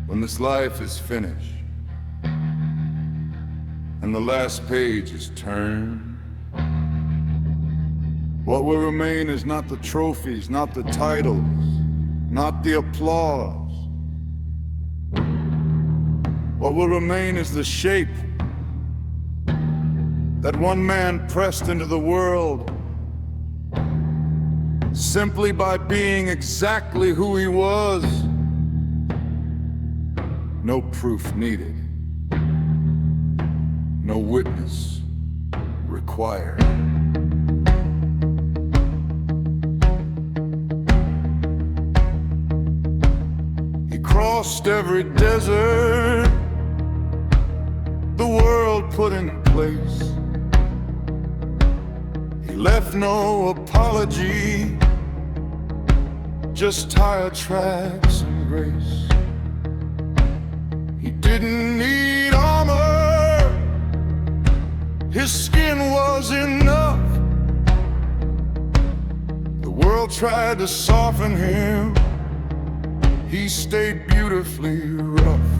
When this life is finished and the last page is turned, what will remain is not the trophies, not the titles, not the applause. What will remain is the shape that one man pressed into the world simply by being exactly who he was. No proof needed, no witness required. He crossed every desert the world put in place. He left no apology, just tire tracks and grace. He didn't need armor, his skin was enough. The world tried to soften him, he stayed beautifully rough.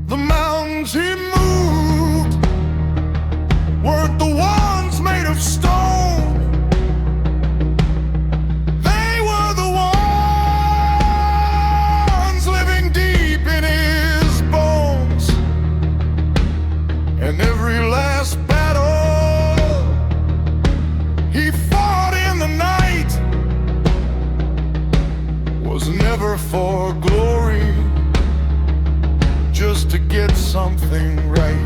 The mountains he moved weren't the ones made of stone. They were the ones living deep in his bones. And every last battle he fought in the night was never for glory, just to get something right.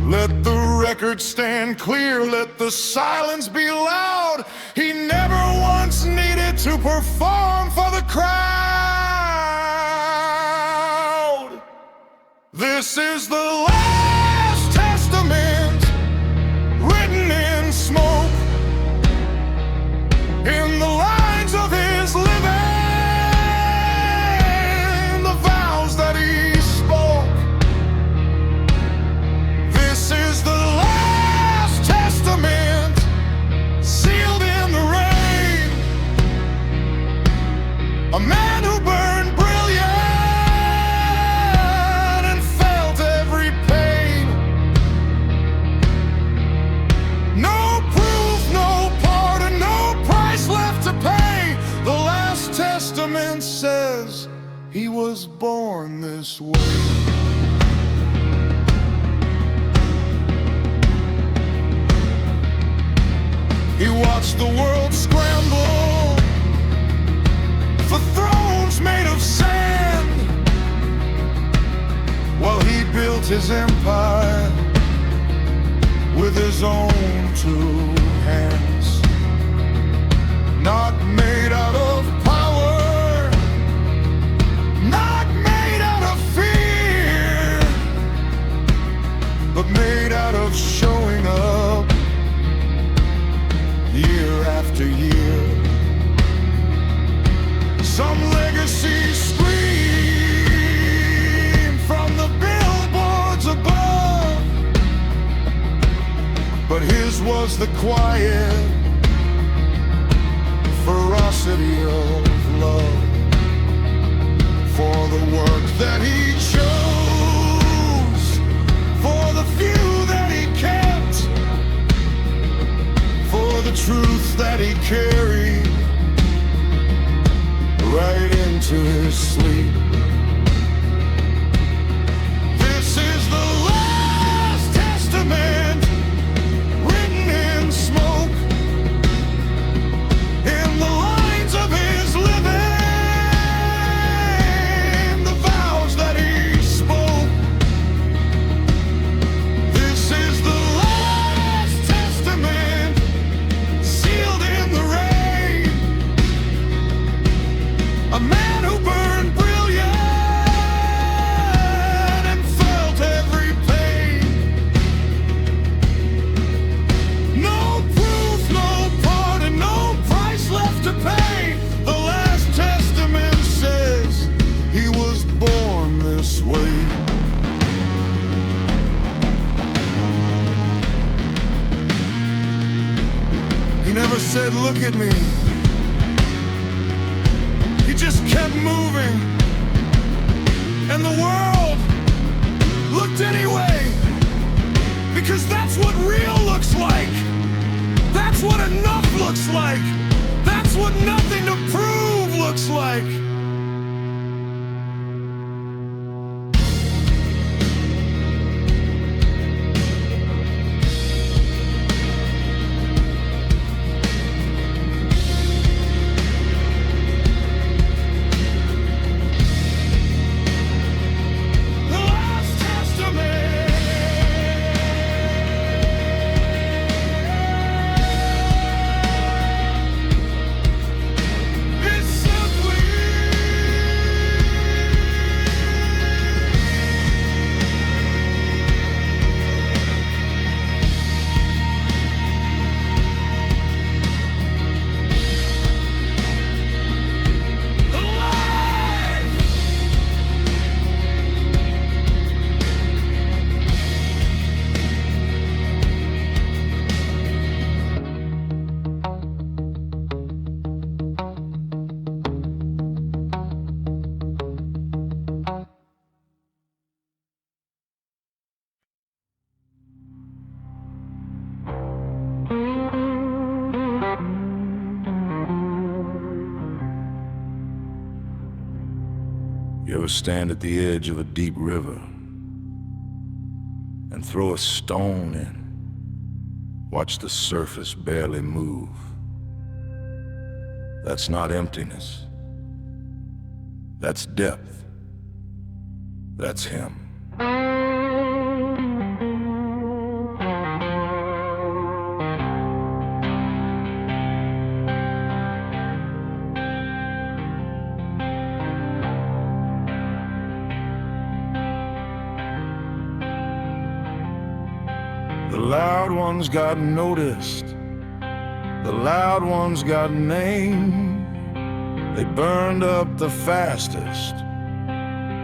Let the record stand clear, let the silence be loud. He never once needed to perform for the crowd. This is the last testament written in smoke, in the lines of his living, a man who burned brilliant and felt every pain. No proof, no pardon, no price left to pay. The last testament says he was born this way. He watched the world scramble for thrones made of sand, while he built his empire with his own two hands. Not made out of power, not made out of fear, but made out of showing up year after year. Some legacy scream from the billboards above, but his was the quiet ferocity of love for the work that he chose, for the few that he kept, for the truth that he carried right into his sleep. This is the last testament written in smoke, in the lines of his living, the vows that he spoke. This is the last testament sealed in the rain. A man who burned brilliant and felt every pain. No proof, no pardon, no price left to pay. The last testament says he was born this way. He never said, "Look at me." He just kept moving, and the world looked anyway, because that's what real looks like. That's what enough looks like. That's what nothing to prove looks like. You ever stand at the edge of a deep river and throw a stone in, watch the surface barely move? That's not emptiness. That's depth. That's him. The loud ones got noticed. The loud ones got named. They burned up the fastest.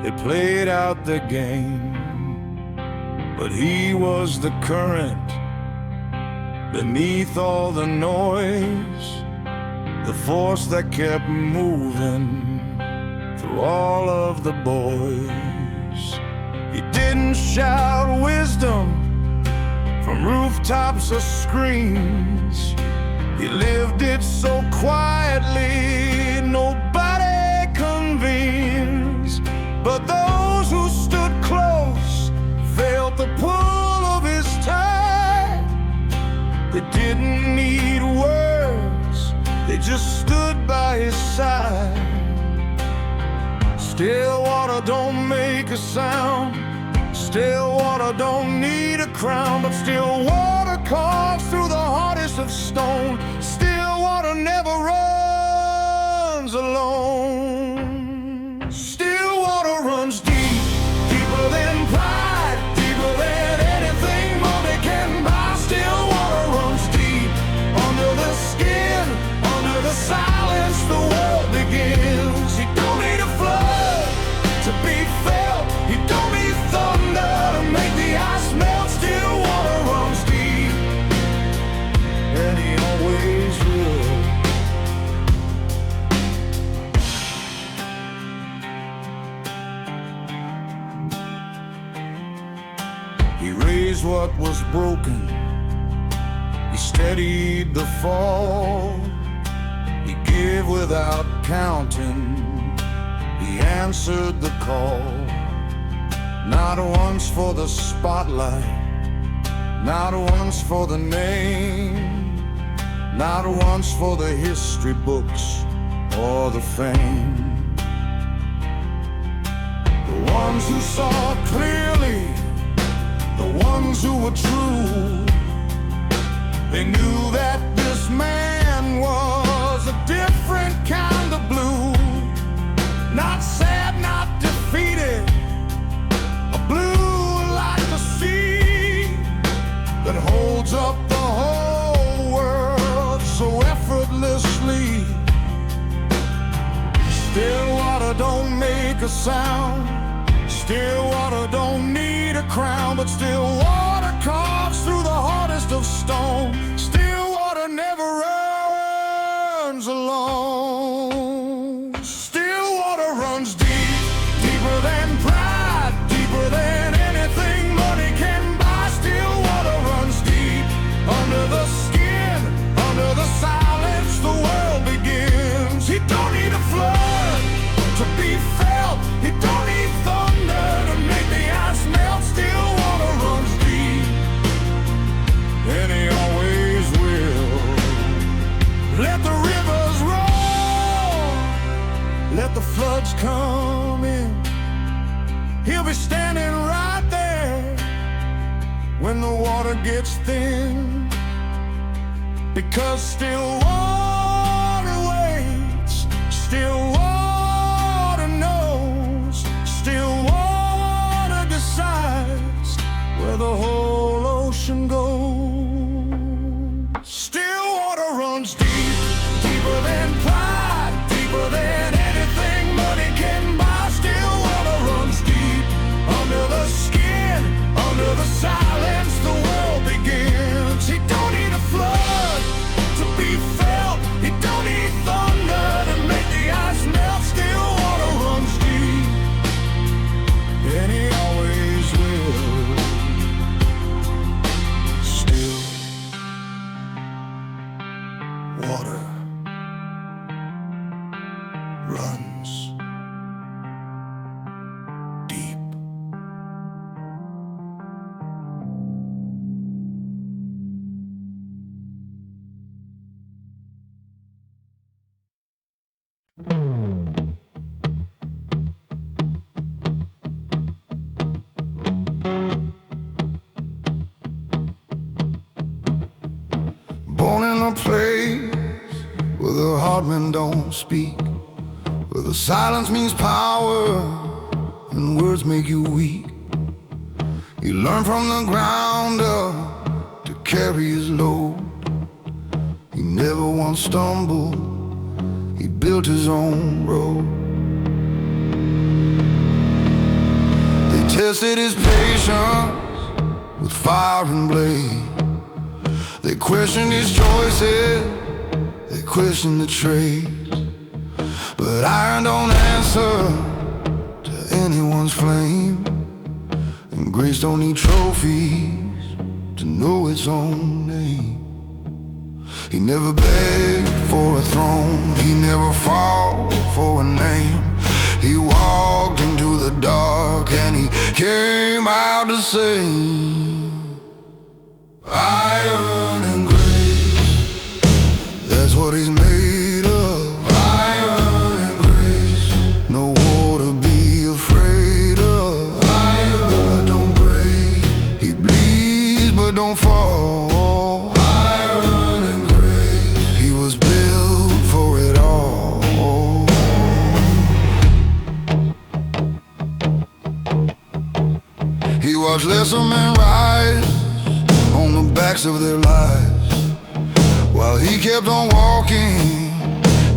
They played out the game. But he was the current beneath all the noise, the force that kept moving through all of the boys. He didn't shout wisdom from rooftops or screens. He lived it so quietly, nobody convenes. But those who stood close felt the pull of his tide. They didn't need words, they just stood by his side. Still water don't make a sound. Still water don't need a crown, but still water carves through the hardest of stone. Still water never runs alone. Still water runs deep, deeper than pride, deeper than anything money can buy. Still water runs deep, under the skin, under the silence the world begins. You don't need a flood to be felt. You don't need thunder to make the ice melt. Still water runs deep, and he always will. He raised what was broken. He steadied the fall. He gave without counting. He answered the call. Not once for the spotlight, not once for the name, not once for the history books or the fame. The ones who saw clearly, the ones who were true, they knew that this man was a different kind of blue. Not sad, not defeated, a blue like the sea that holds up the whole world so effortlessly. Still water don't make a sound. Still water don't need a crown, but still water carves through the hardest of stone. Still water never runs alone. Still Let the rivers roll, let the floods come in. He'll be standing right there when the water gets thin, because still water waits, still water knows, still water decides where the whole ocean goes. Still water runs deep, deeper than pride, deeper than anything money can buy. Still water runs deep, under the skin, under the silence the world begins. He don't need a flood to be felt, he don't need thunder to make the ice melt. Still water runs deep, and he always will. Still water runs deep. Born in a place where the hard men don't speak, where the silence means power and words make you weak. He learned from the ground up to carry his load. He never once stumbled, he built his own road. They tested his patience with fire and blade. They questioned his choices, they questioned the trades. But iron don't answer to anyone's flame, and grace don't need trophies to know its own name. He never begged for a throne, he never fought for a name. He walked into the dark and he came out to say, iron and grace, that's what he's made of. Iron and grace, no war to be afraid of. Iron but don't break, he bleeds but don't fall. Iron and grace, he was built for it all. He watched lesser men rise on the backs of their lives, while he kept on walking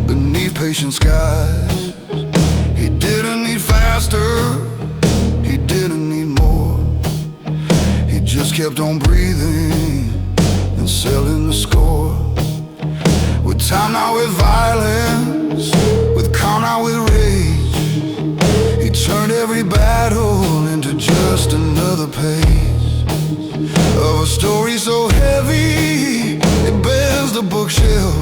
beneath patient skies. He didn't need faster, he didn't need more. He just kept on breathing and selling the score. With time now with violence, with calm now with rage, he turned every battle into just another page of a story so heavy it bears the bookshelf.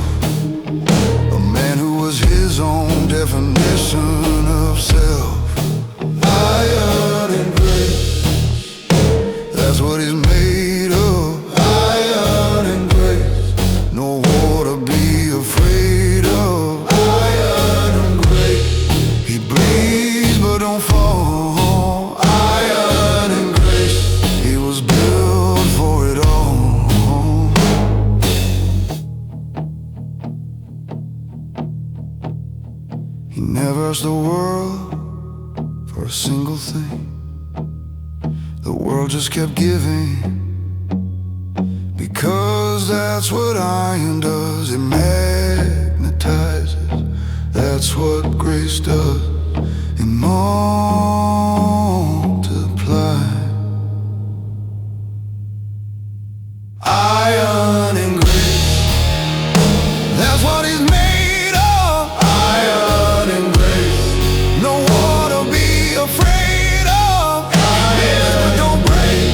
A man who was his own definition of self. Iron and grace, that's what he's made of. Iron and grace, no war to be afraid of. Iron and grace, he bleeds but don't fall. Iron and grace, he was built for it all. He never asked the world for a single thing. The world just kept giving, because that's what iron does. It magnetizes, that's what grace does. It multiplies. Iron and grace, that's what he's made of. Iron and grace, no war to be afraid of. He bends but don't break,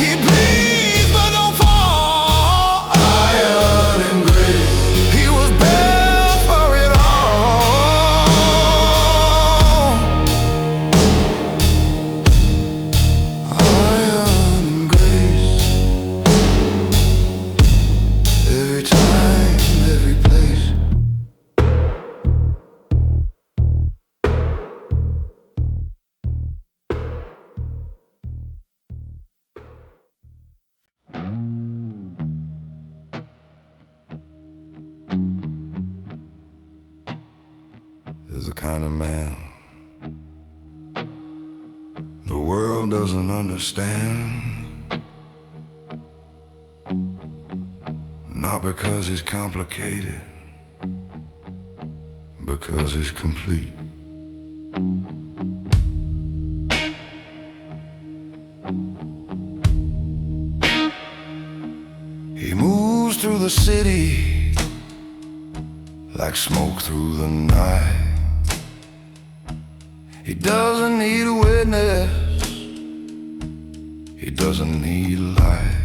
he bleeds but don't fall. Iron and grace, he was built is the kind of man the world doesn't understand. Not because he's complicated, because he's complete. He moves through the city like smoke through the night. He doesn't need a witness, he doesn't need a light.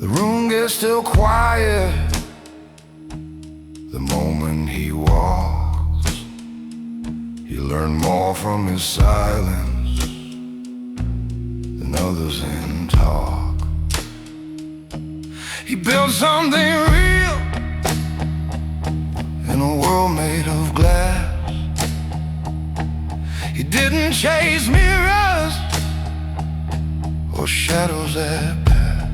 The room gets still quiet the moment he walks. You learn more from his silence than others in talk. He built something real in a world made of glass. He didn't chase mirrors or shadows that pass.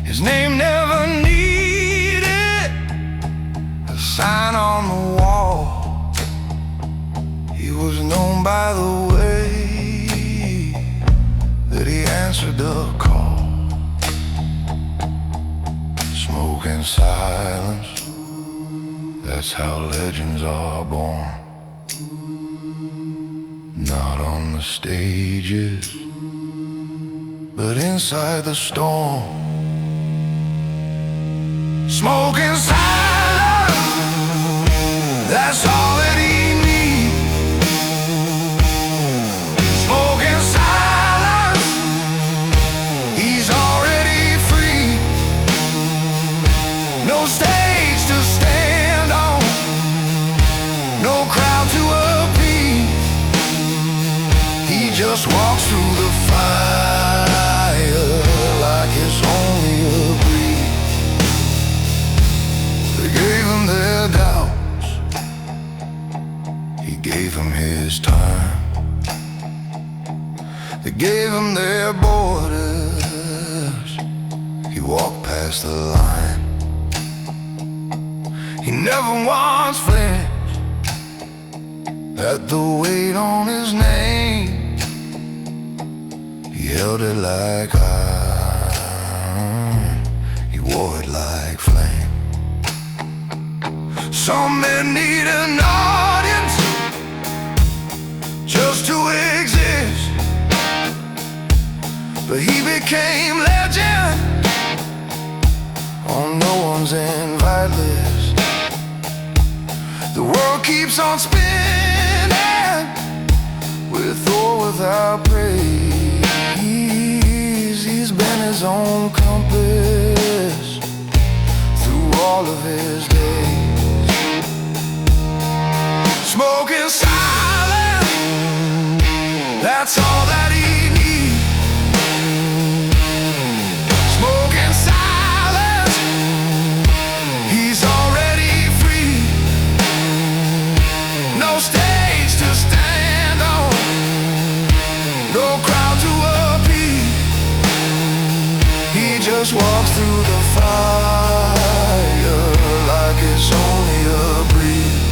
His name never needed a sign on the wall. He was known by the way that he answered the call. Smoke and silence, that's how legends are born. Not on the stages, but inside the storm. Smoke and silence, that's all that he needs. Smoke and silence, he's already free. No stage to stand on, no crowd to appease. He just walks through the fire like it's only a breeze. They gave him their doubts, he gave him his time. They gave him their borders, he walked past the line. He never once flinched at the weight on his name. He held it like iron, he wore it like flame. Some men need an audience just to exist, but he became legend on no one's invite list. The world keeps on spinning with or without praise. He's been his own compass through all of his days. Smoke and silence, that's all that he needs. Smoke and silence, he's already free. No stage to stand on, no crowd to appease. He just walks through the fire like it's only a breeze.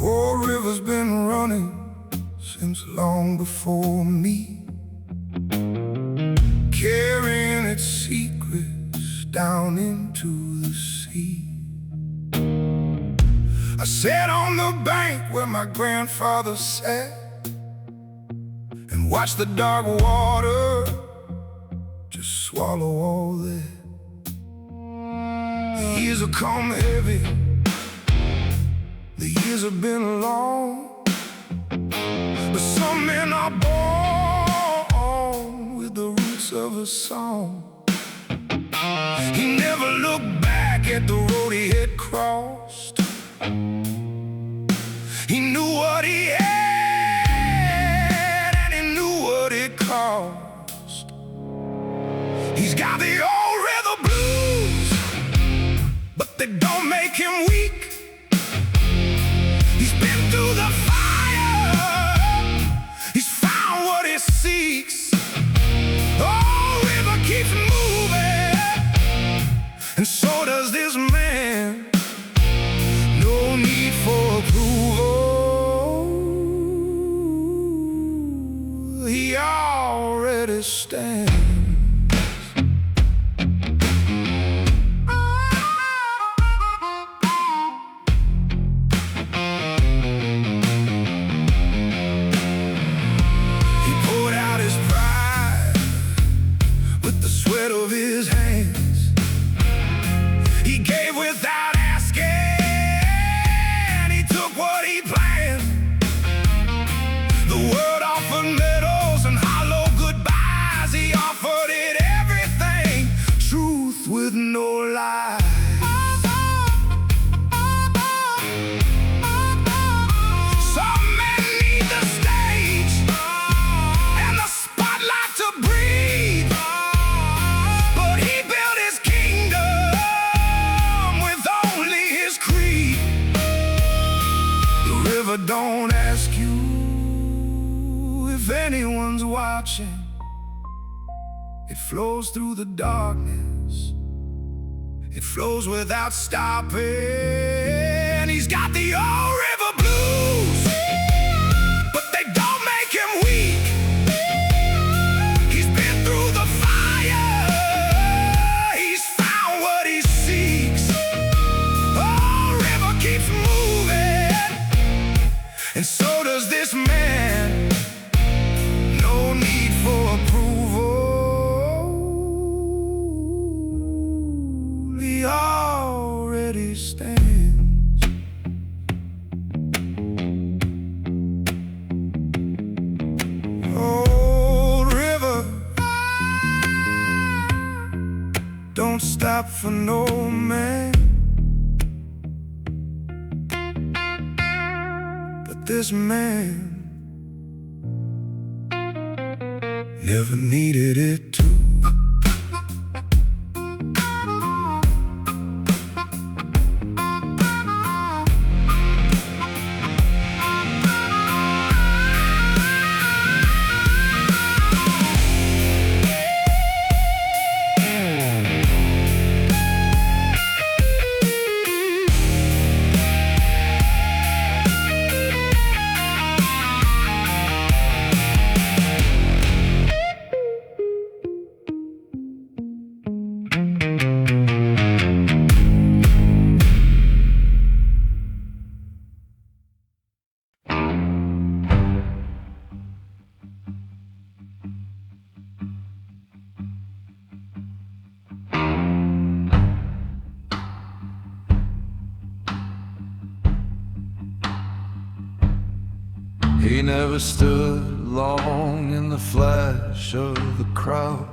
Old river's been running since long before me, carrying its secrets down into the sea. I sat on the bank where my grandfather sat and watched the dark water just swallow all that. The years have come heavy, the years have been long, but some men are born with the roots of a song. He never looked back at the road he had crossed. He knew what he had, and he knew what it cost. He's got the old river blues, but they don't make him weak. He's been through the fire, he's found what he seeks. Oh, river keeps moving, and so does this man. No need for approval, he already stands. Of his hands, he gave without asking, he took what he planned. The world offered medals and hollow goodbyes, he offered it everything, truth with no lies. Some men need the stage and the spotlight to breathe. Don't ask you if anyone's watching. It flows through the darkness, it flows without stopping. He's got the old river blues, but they don't make him weak. He's been through the fire, he's found what he seeks. Oh, river keeps moving, and so does this man. No need for approval, he already stands. Old river, don't stop for no man. This man never needed it to. He never stood long in the flash of the crowd.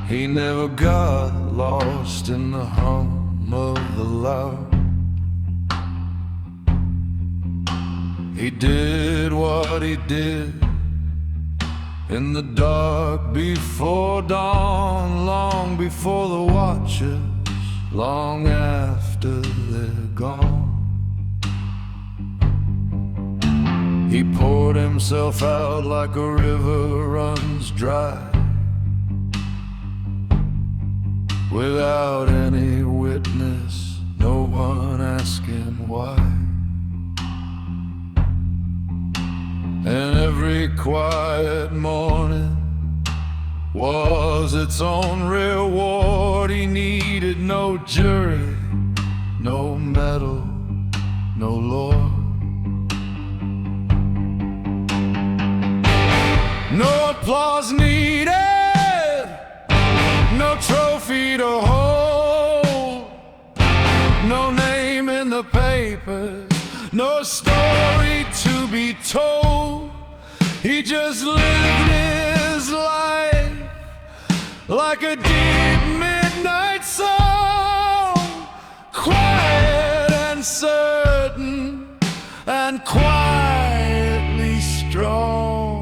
He never got lost in the hum of the loud. He did what he did in the dark before dawn, long before the watchers, long after they're gone. He poured himself out like a river runs dry, without any witness, no one asking why. And every quiet morning was its own reward. He needed no jury, no medal, no lord. No applause needed, no trophy to hold, no name in the papers, no story to be told. He just lived his life like a deep midnight song, quiet and certain and quietly strong.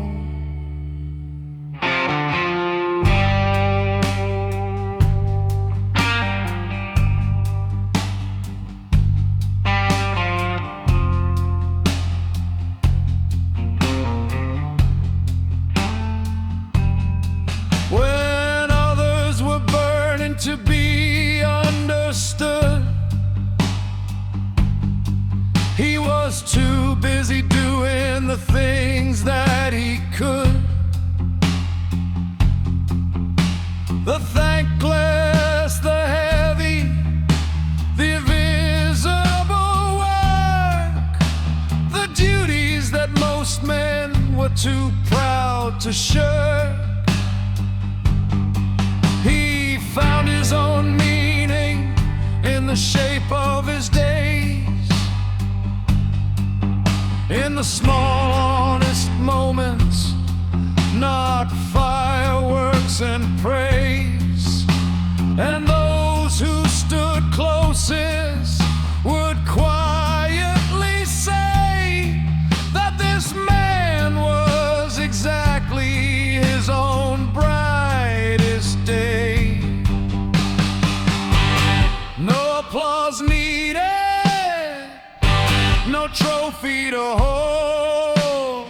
To be understood, he was too busy doing the things that he could. The thankless, the heavy, the invisible work, the duties that most men were too proud to shirk. He found his own meaning in the shape of his days, in the small honest moments, not fireworks and praise. And those who stood closest would quietly say that this man was exactly his own brightest day. No applause needed, no trophy to hold,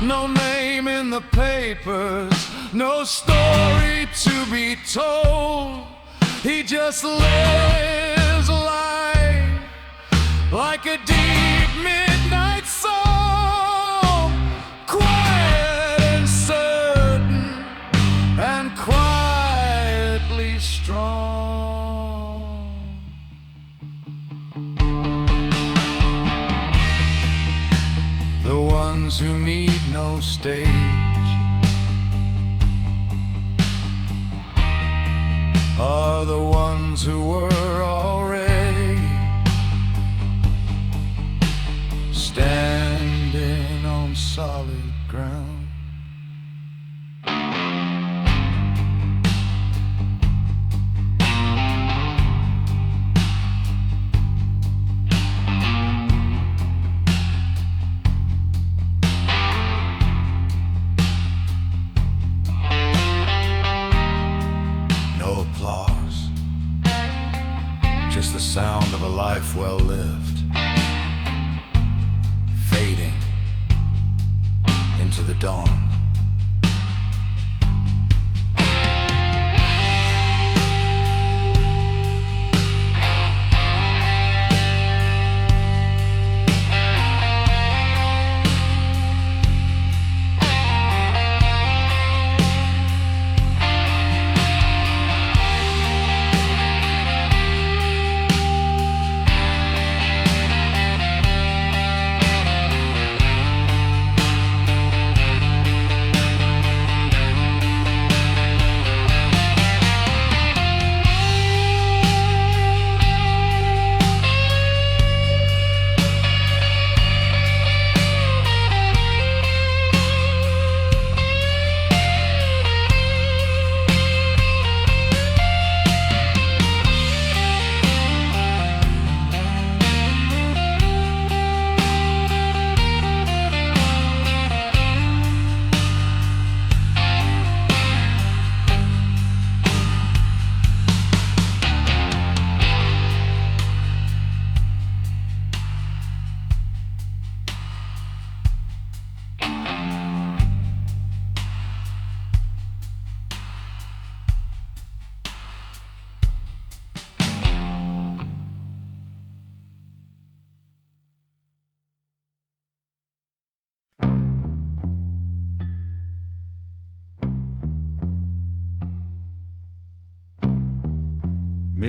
no name in the papers, no story to be told. He just lives life like a deep midnight song, quiet and certain and quietly strong. The ones who need no stage are the ones who were already standing on solid ground. Just the sound of a life well lived, fading into the dawn.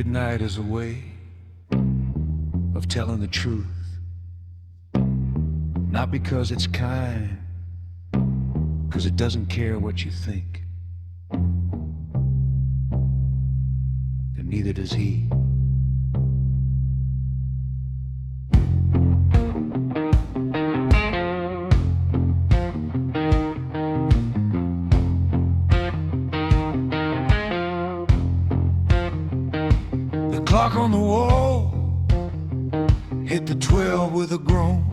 midnight is a way of telling the truth. Not because it's kind, because it doesn't care what you think. And neither does he. The clock on the wall hit the 12 with a groan.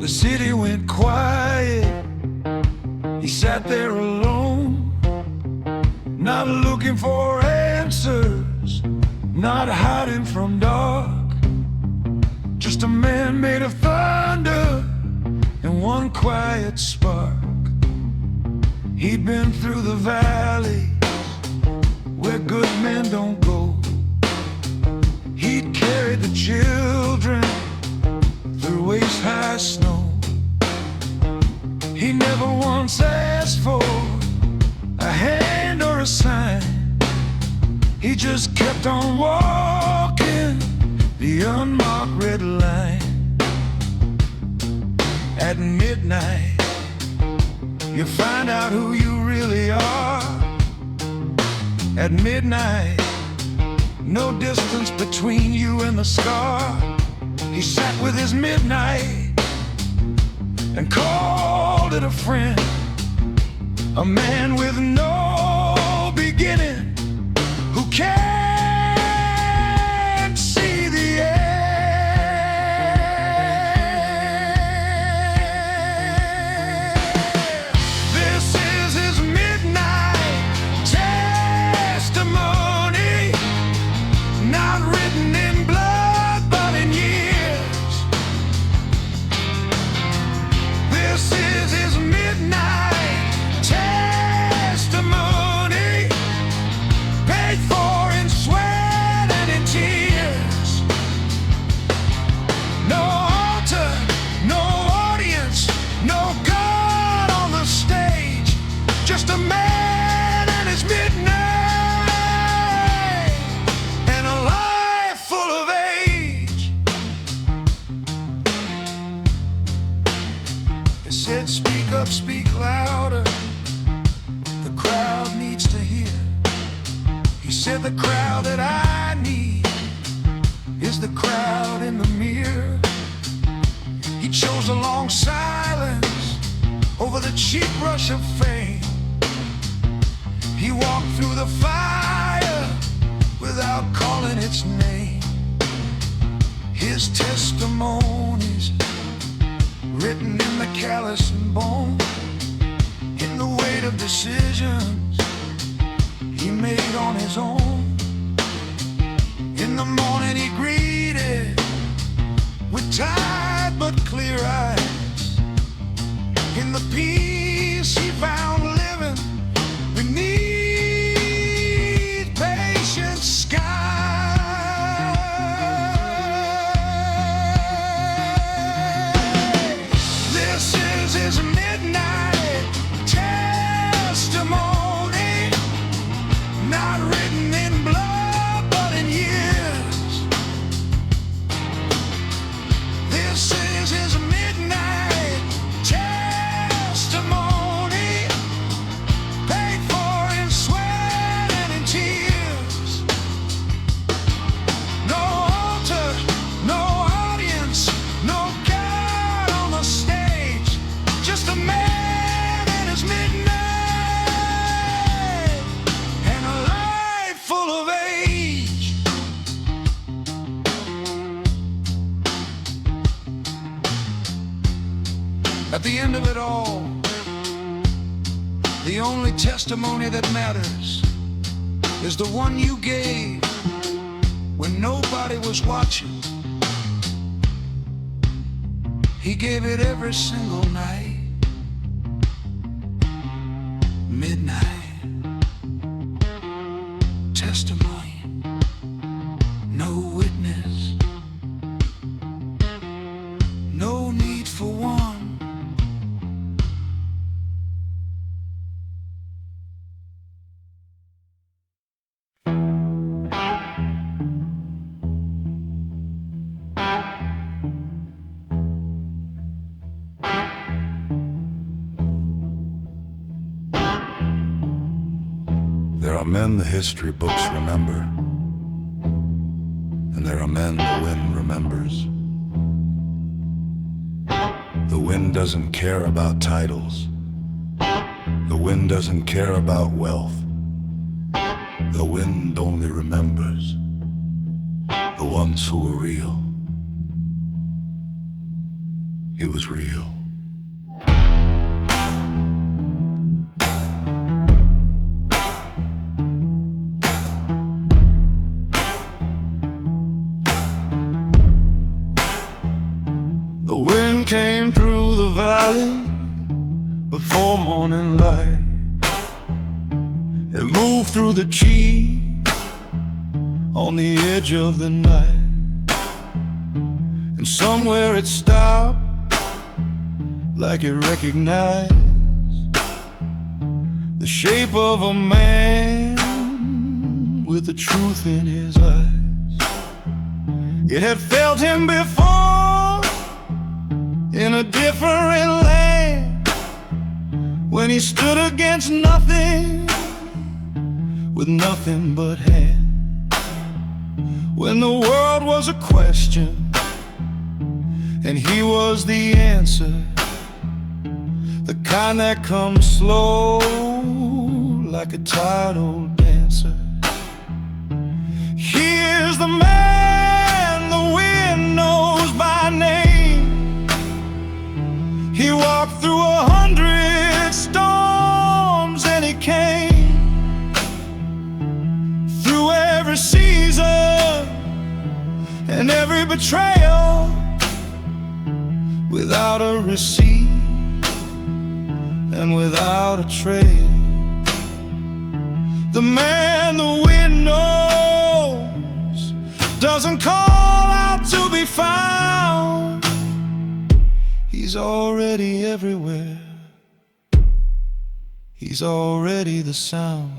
The city went quiet. He sat there alone, not looking for answers, not hiding from dark. Just a man made of thunder and one quiet spark. He'd been through the valley where good men don't go. He'd carried the children through waist-high snow. He never once asked for a hand or a sign. He just kept on walking the unmarked red line. At midnight, you find out who you really are. At midnight, no distance between you and the scar. He sat with his midnight and called it a friend. A man with no beginning who can't see the end. This is his midnight testimony, not written in blood but in years. This is his midnight testimony, paid for in sweat and in tears. No altar, no audience, no God on the stage, just a man and his midnight, and a life full of age. They said, speak up, speak louder, the crowd needs to hear. He said, the crowd that I need is the crowd in the mirror. He chose a long silence over the cheap rush of fame. He walked through the fire without calling its name. His testimonies written in the callous and bone, in the weight of decisions he made on his own. In the morning he greeted with tired but clear eyes. In the peace he found living beneath patient skies. This is his midnight testimony, not written in blood but in years. This is his midnight testimony, paid for in sweat and in tears. No altar, no audience, no God on the stage, just a man and his midnight, and a life full of age. At the end of it all, the only testimony that matters is the one you gave when nobody was watching. He gave it every single night. Midnight testimony, no witness, no need for one. There are men the history books remember, and there are men the wind remembers. The wind doesn't care about titles. The wind doesn't care about wealth. The wind only remembers the ones who were real. He was real. The wind came through the valley before morning light. It moved through the tree on the edge of the night, and somewhere it stopped like it recognized the shape of a man with the truth in his eyes. It had felt him before in a different land, when he stood against nothing with nothing but hand. When the world was a question and he was the answer, the kind that comes slow like a tired dancer. Here's the man the wind knows by name. He walked through 100 storms and he came through every season and every betrayal without a receipt and without a trail. The man the wind knows doesn't call out to be found. He's already everywhere. He's already the sound.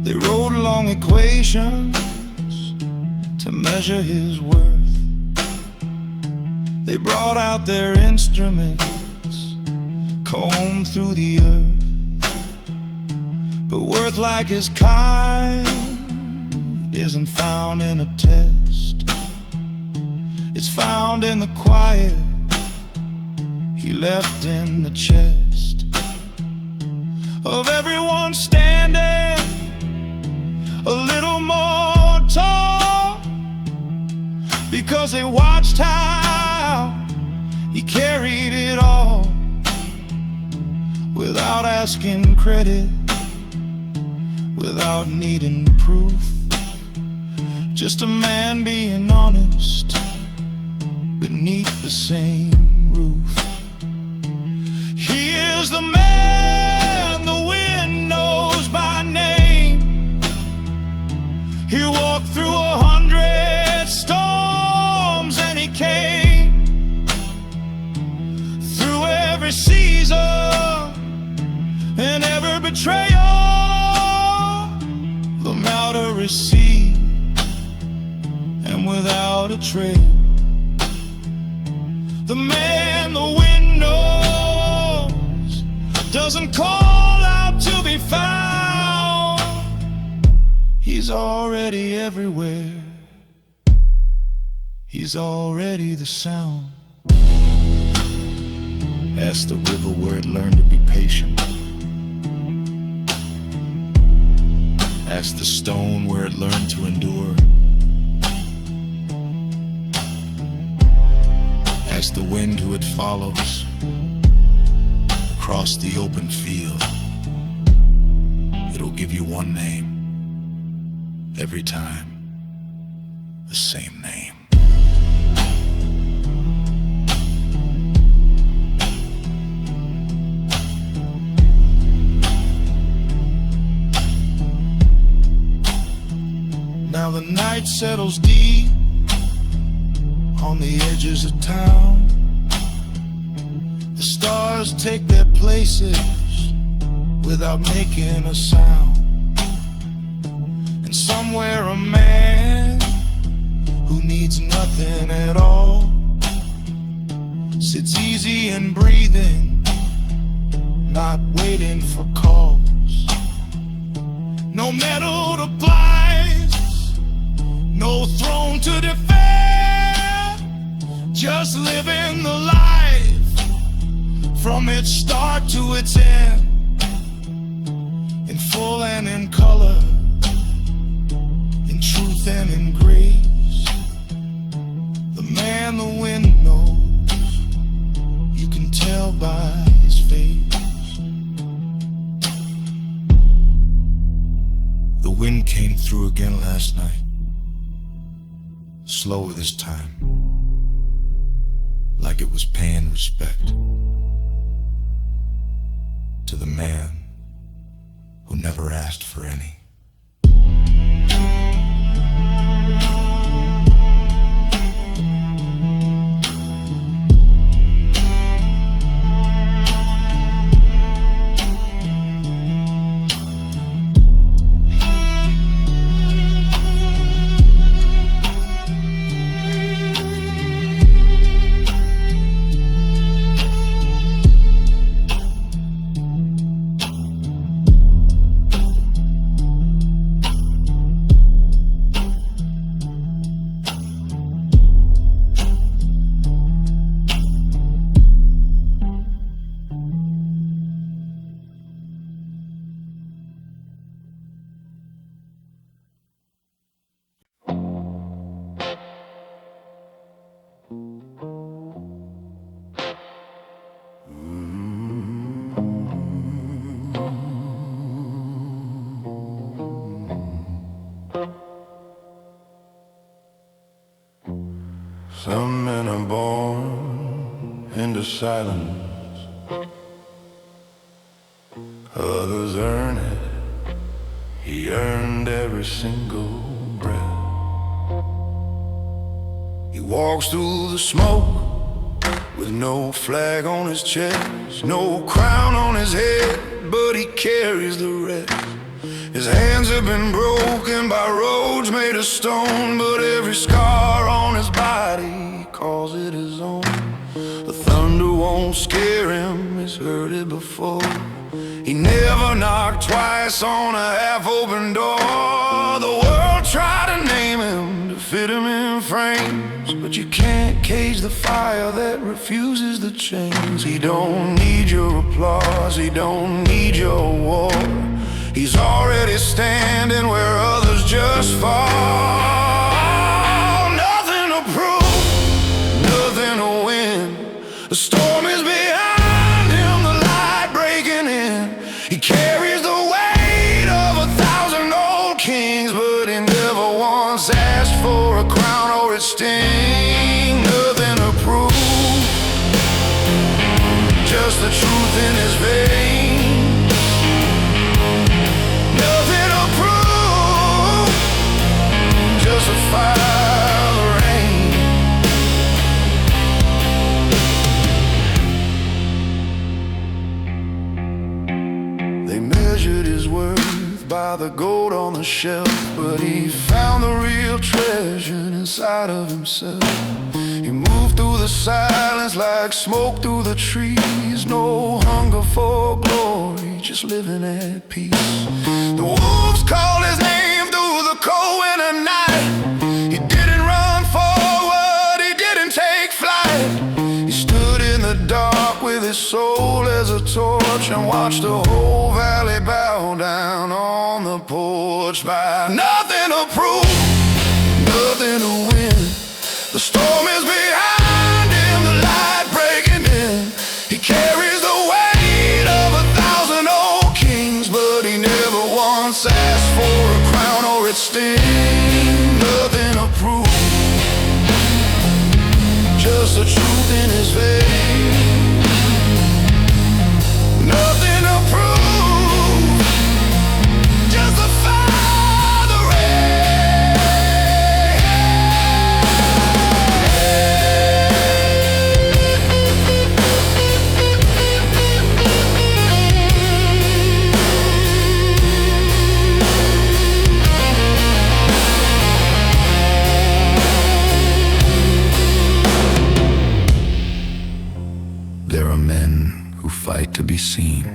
They wrote long equations to measure his worth. They brought out their instruments, combed through the earth. But worth like his kind isn't found in a test. It's found in the quiet he left in the chest of everyone standing a little more tall, because they watched how he carried it all without asking credit, without needing proof. Just a man being honest beneath the same roof. He is the man the wind knows by name. He walked through 100 storms and he came through every season and every betrayal without a receipt and without a trail. The man the wind knows doesn't call out to be found. He's already everywhere. He's already the sound. Ask the river where it learned to be patient. Ask the stone where it learned to endure. Ask the wind who it follows across the open field. It'll give you one name. Every time, the same name. Now the night settles deep on the edges of town. The stars take their places without making a sound. And somewhere a man who needs nothing at all, sits easy and breathing, not waiting for calls. No medal to prize, no throne to defend, just living the life from its start to its end, in full and in color, in truth and in grace. The man the wind knows, you can tell by his face. The wind came through again last night, slower this time, like it was paying respect to the man who never asked for any. Some men are born into silence, others earn it. He earned every single breath. He walks through the smoke with no flag on his chest, no crown on his head, but he carries the rest. His hands have been broken by roads made of stone, but every scar on his body calls it his own. The thunder won't scare him, he's heard it before. He never knocked twice on a half-open door. The world tried to name him, to fit him in frames, but you can't cage the fire that refuses the chains. He don't need your applause, he don't need your war. He's already standing where others just fall. Nothing to prove, nothing to win. The storm is behind him, the light breaking in. He carries the weight of 1,000 old kings, but he never once asked for a crown or its sting. Nothing to prove, just the truth in his veins. Fire the rain. They measured his worth by the gold on the shelf, but he found the real treasure inside of himself. He moved through the silence like smoke through the trees. No hunger for glory, just living at peace. The wolves called his name through the cold winter night. He didn't run forward, he didn't take flight. He stood in the dark with his soul as a torch and watched the whole valley bow down on the porch. By nothing to prove, nothing to win. The storm is behind him, the light breaking in. He carries the weight of 1,000 old kings, but he never once asked for a crown or its sting. Nothing to prove, just the truth in his veins. Nothing to prove, just the fire, the seen.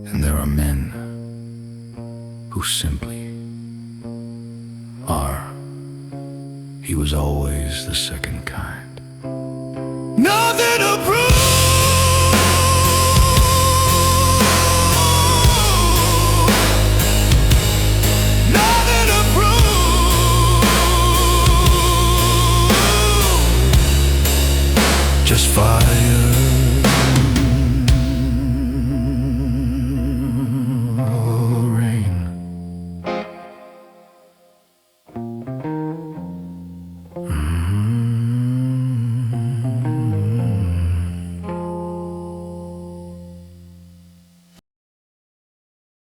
And there are men who simply are. He was always the second kind. Nothing